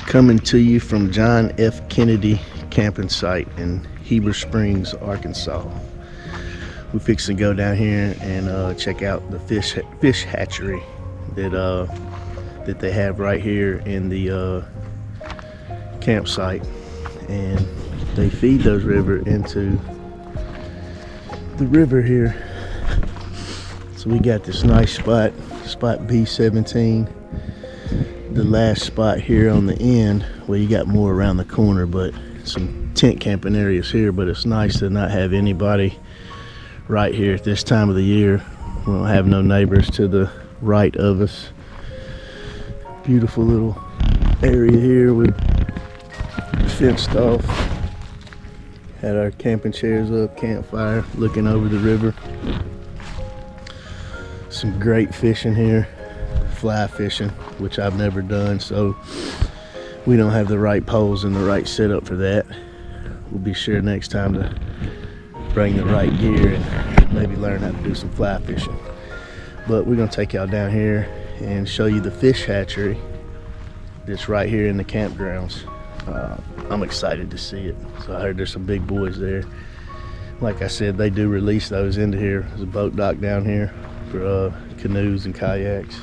Coming to you from Jhon F Kennedy camping site in Heber Springs, Arkansas. We fixed to go down here and check out the fish hatchery that they have right here in the campsite, and they feed those river into the river here. So we got this nice spot B17, the last spot here on the end. Well, you got more around the corner, but some tent camping areas here. But it's nice to not have anybody right here at this time of the year. We don't have no neighbors to the right of us. Beautiful little area here with fenced off. Had our camping chairs up, campfire, looking over the river. Some great fishing here, fly fishing, which I've never done, so we don't have the right poles and the right setup for that. We'll be sure next time to bring the right gear and maybe learn how to do some fly fishing. But we're gonna take y'all down here and show you the fish hatchery that's right here in the campgrounds. I'm excited to see it. So I heard there's some big boys there. Like I said, they do release those into here. There's a boat dock down here for canoes and kayaks.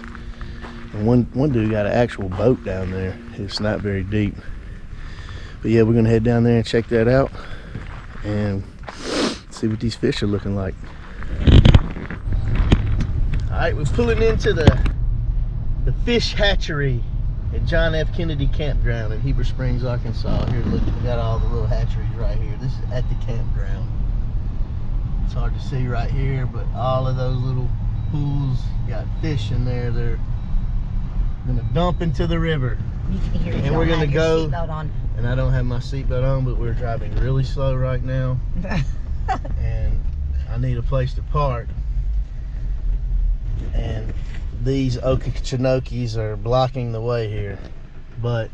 And one dude got an actual boat down there. It's not very deep. But yeah, we're gonna head down there and check that out and see what these fish are looking like. All right, we're pulling into the fish hatchery at Jhon F Kennedy campground in Heber Springs, Arkansas. Here, look, we got all the little hatcheries right here. This is at the campground. It's hard to see right here, but all of those little pools got fish in there. They're gonna dump into the river. And we're gonna go, and I don't have my seatbelt on, but we're driving really slow right now. And I need a place to park. And these Okeechinokes are blocking the way here. But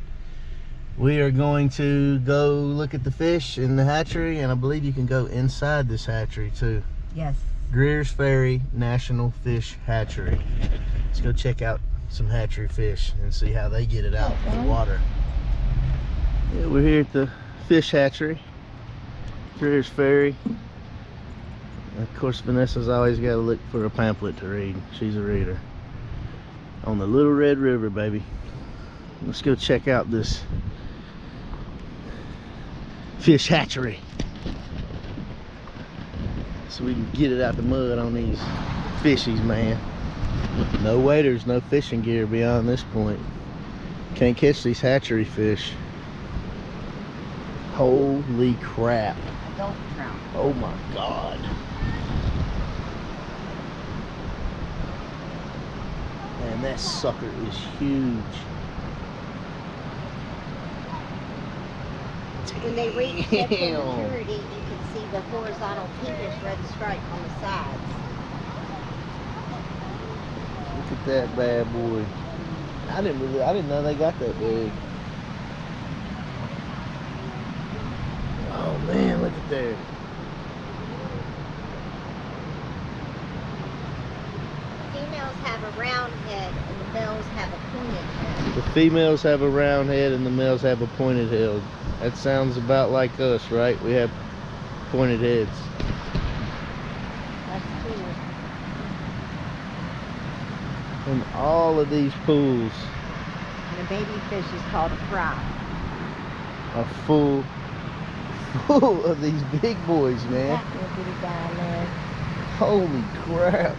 we are going to go look at the fish in the hatchery, and I believe you can go inside this hatchery too. Yes. Greer's Ferry National Fish Hatchery. Let's go check out some hatchery fish and see how they get it out of the water. Yeah, we're here at the fish hatchery, Greer's Ferry. Of course, Vanessa's always got to look for a pamphlet to read. She's a reader. On the Little Red River, baby. Let's go check out this fish hatchery so we can get it out the mud on these fishies, man. No waders, no fishing gear beyond this point. Can't catch these hatchery fish. Holy crap. Adult trout. Oh my God. Man, that sucker is huge. When they reach sexual maturity, you can see the horizontal pinkish red stripe on the sides. Look at that bad boy. I didn't know they got that big. Oh man, look at that. Females have a round head and the males have a pointed head. The females have a round head and the males have a pointed head. That sounds about like us, right? We have pointed heads. That's cool. In all of these pools And the baby fish is called a fry. are full of these big boys, man. That little bitty guy there. Holy crap.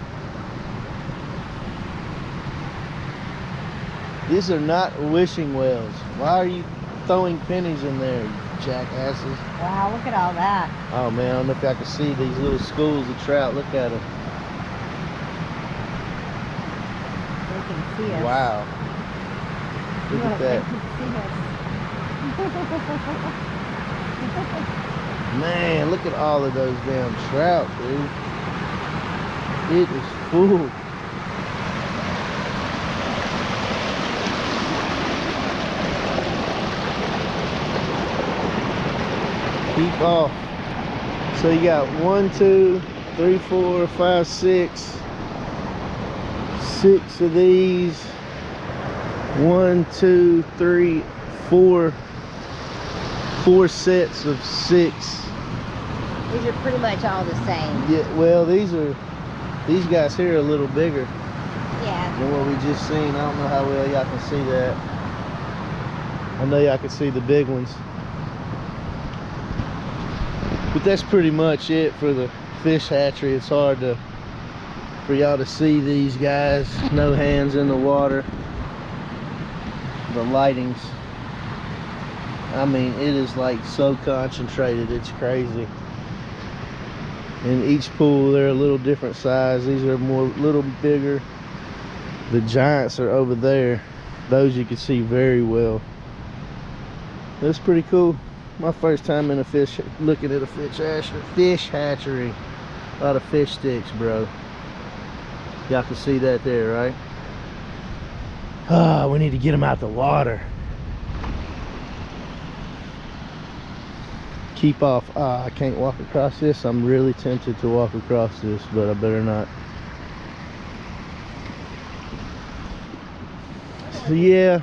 These are not wishing wells. Why are you throwing pennies in there, you jackasses? Wow, look at all that. Oh man, I don't know if y'all can see these little schools of trout. Look at them. They can see us. Wow. Look at that. Man, look at all of those damn trout, dude. It is full. Keep off. So you got 1, 2, 3, 4, 5, 6. 6 of these. 1, 2, 3, four sets of 6. These are pretty much all the same. Yeah, well, these guys here are a little bigger Yeah. than what we just seen. I don't know how well y'all can see that. I know y'all can see the big ones. But that's pretty much it for the fish hatchery. It's hard for y'all to see these guys. No hands in the water. The lighting's, I mean, it is like so concentrated, it's crazy. In each pool, they're a little different size. These are little bigger. The giants are over there. Those you can see very well. That's pretty cool. My first time in looking at a fish hatchery. A lot of fish sticks, bro. Y'all can see that there, right? Ah, we need to get them out the water. Keep off. Ah, I can't walk across this. I'm really tempted to walk across this, but I better not. So yeah.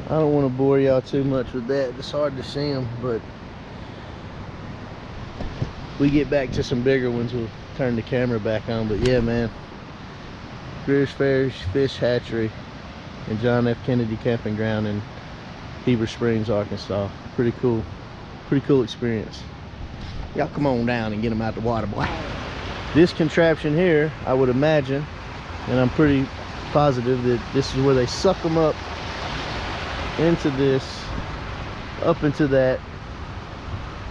I don't want to bore y'all too much with that. It's hard to see them, but we get back to some bigger ones, we'll turn the camera back on. But yeah, man, Greer's Fish Hatchery and Jhon F Kennedy Camping Ground in Heber Springs, Arkansas. Pretty cool experience. Y'all come on down and get them out the water, boy. This contraption here, I would imagine, and I'm pretty positive that this is where they suck them up into this, up into that,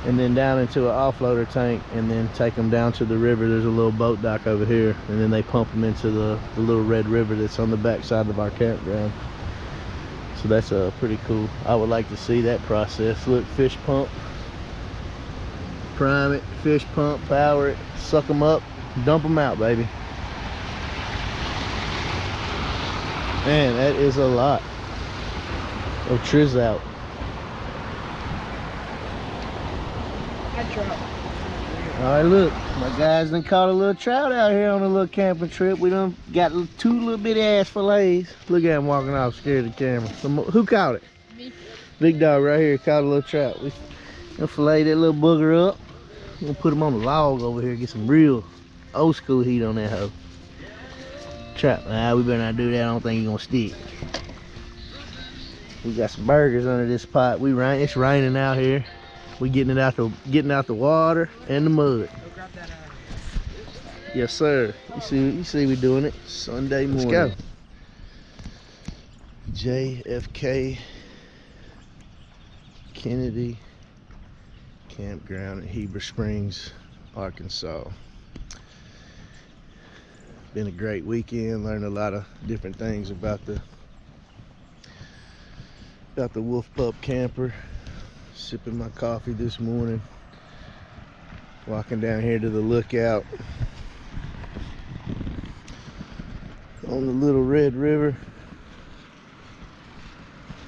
and then down into an offloader tank, and then take them down to the river. There's a little boat dock over here, and then they pump them into the little red river that's on the back side of our campground. So that's pretty cool. I would like to see that process. Look, fish pump, prime it, fish pump, power it, suck them up, dump them out, baby. Man, that is a lot of triz out. Alright, look, my guys done caught a little trout out here on a little camping trip. We done got 2 little bitty ass fillets. Look at him walking off scared of the camera. Who caught it? Me. Big dog right here caught a little trout. We gonna fillet that little booger up. We're gonna put him on the log over here, get some real old school heat on that hoe. Trap, nah, we better not do that. I don't think he's gonna stick. We got some burgers under this pot. It's raining out here. We getting out the water and the mud. Yes, sir. You see we doing it Sunday morning. Let's go. JFK Kennedy Campground in Heber Springs, Arkansas. Been a great weekend. Learned a lot of different things about the Wolf Pup camper. Sipping my coffee this morning, walking down here to the lookout on the little red river.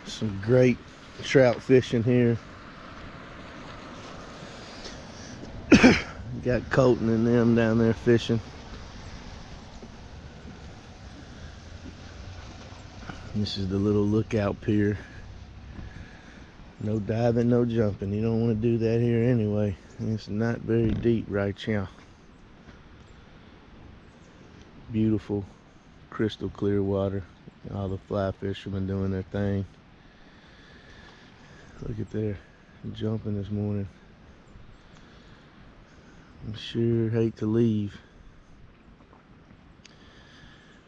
Some great trout fishing here. Got Colton and them down there fishing. This is the little lookout pier. No diving, no jumping. You don't want to do that here anyway. It's not very deep right here. Beautiful, crystal clear water. All the fly fishermen doing their thing. Look at there, jumping this morning. I sure hate to leave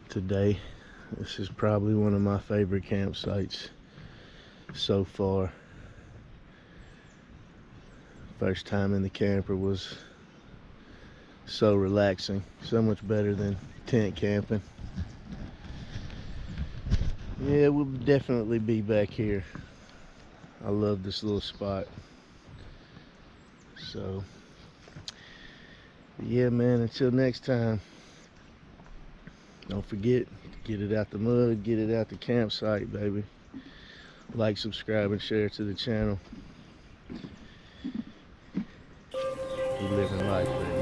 today. This is probably one of my favorite campsites so far. First time in the camper was so relaxing, so much better than tent camping. Yeah, we'll definitely be back here. I love this little spot. So yeah, man, until next time, don't forget, get it out the mud, get it out the campsite, baby. Like, subscribe, and share to the channel. Keep living life, baby.